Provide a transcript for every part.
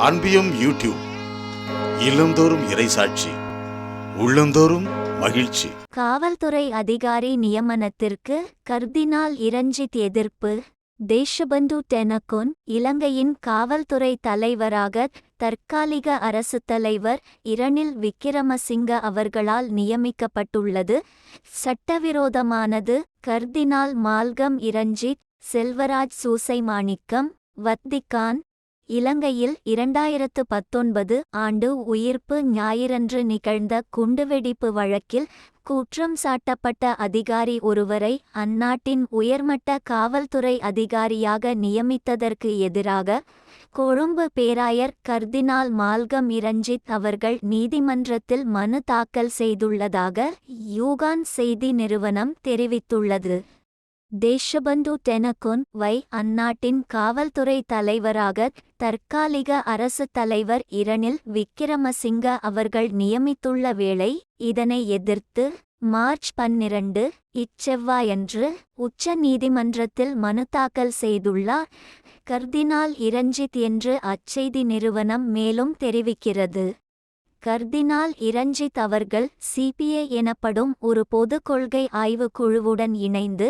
அன்பியும் YouTube இல்லந்தோறும் இறைசாட்சி உள்ளந்தோறும் மகிழ்ச்சி. காவல்துறை அதிகாரி நியமனத்திற்கு கர்தினால் இரஞ்சித் எதிர்ப்பு. தேஷபந்து டெனகோன் இலங்கையின் காவல்துறை தலைவராக தற்காலிக அரசுத் தலைவர் இரணில் விக்கிரமசிங்க அவர்களால் நியமிக்கப்பட்டுள்ளது சட்டவிரோதமானது. கர்தினால் மால்கம் இரஞ்சித் செல்வராஜ் சூசைமாணிக்கம். வத்திக்கான் இலங்கையில் 2019 ஆண்டு உயிர்ப்பு ஞாயிறன்று நிகழ்ந்த குண்டுவெடிப்பு வழக்கில் குற்றம் சாட்டப்பட்ட அதிகாரி ஒருவரை அந்நாட்டின் உயர்மட்ட காவல்துறை அதிகாரியாக நியமித்ததற்கு எதிராக கொழும்பு பேராயர் கர்தினால் மால்கம் இரஞ்சித் அவர்கள் நீதிமன்றத்தில் மனு தாக்கல் செய்துள்ளதாக யூகான் செய்தி நிறுவனம் தெரிவித்துள்ளது. தேஷபந்து டெனகோன் அந்நாட்டின் காவல்துறை தலைவராக தற்காலிக அரசுத் தலைவர் இரணில் விக்கிரமசிங்க அவர்கள் நியமித்துள்ள வேளை இதனை எதிர்த்து மார்ச் 12 இச்செவ்வாயன்று உச்ச நீதிமன்றத்தில் மனு தாக்கல் செய்துள்ளார் கர்தினால் இரஞ்சித் என்று அச்செய்தி நிறுவனம் மேலும் தெரிவிக்கிறது. கர்தினால் இரஞ்சித் அவர்கள் சிபிஏ எனப்படும் ஒரு பொது கொள்கை ஆய்வு குழுவுடன் இணைந்து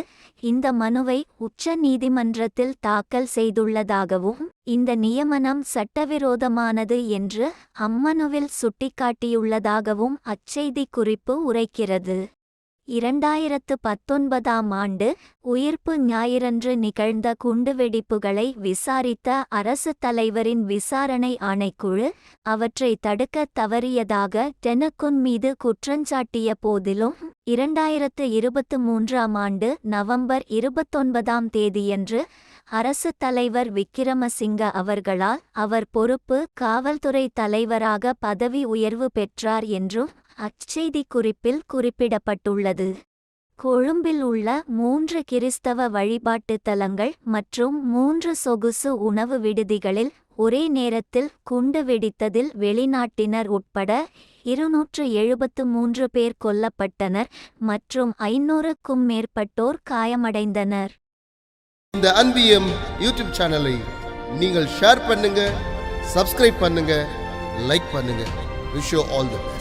இந்த மனுவை உச்ச நீதிமன்றத்தில் தாக்கல் செய்துள்ளதாகவும் இந்த நியமனம் சட்டவிரோதமானது என்று அம்மனுவில் சுட்டிக்காட்டியுள்ளதாகவும் அச்செய்தி குறிப்பு உரைக்கிறது. 2019 ஆண்டு உயிர்ப்பு ஞாயிறன்று நிகழ்ந்த குண்டுவெடிப்புகளை விசாரித்த அரசுத் தலைவரின் விசாரணை ஆணைக்குழு அவற்றை தடுக்க தவறியதாக டெனகோன் மீது குற்றஞ்சாட்டிய போதிலும் 2023 ஆண்டு நவம்பர் 29 தேதியன்று அரசுத் தலைவர் விக்கிரமசிங்க அவர்களால் அவர் பொறுப்பு காவல்துறை தலைவராக பதவி உயர்வு பெற்றார் என்றும் அச்செய்தி குறிப்பில் குறிப்பிடப்பட்டுள்ளது. கொழும்பில் உள்ள 3 கிறிஸ்தவ வழிபாட்டுத் தலங்கள் மற்றும் 3 சொகுசு உணவு விடுதிகளில் ஒரே நேரத்தில் குண்டு வெடித்ததில் வெளிநாட்டினர் உட்பட 273 பேர் கொல்லப்பட்டனர் மற்றும் 500க்கும் மேற்பட்டோர் காயமடைந்தனர். இந்த அன்பியம் யூடியூப் சேனலை நீங்கள் ஷேர் பண்ணுங்க, சப்ஸ்கிரைப் பண்ணுங்க, லைக் பண்ணுங்க. Wish you all the best.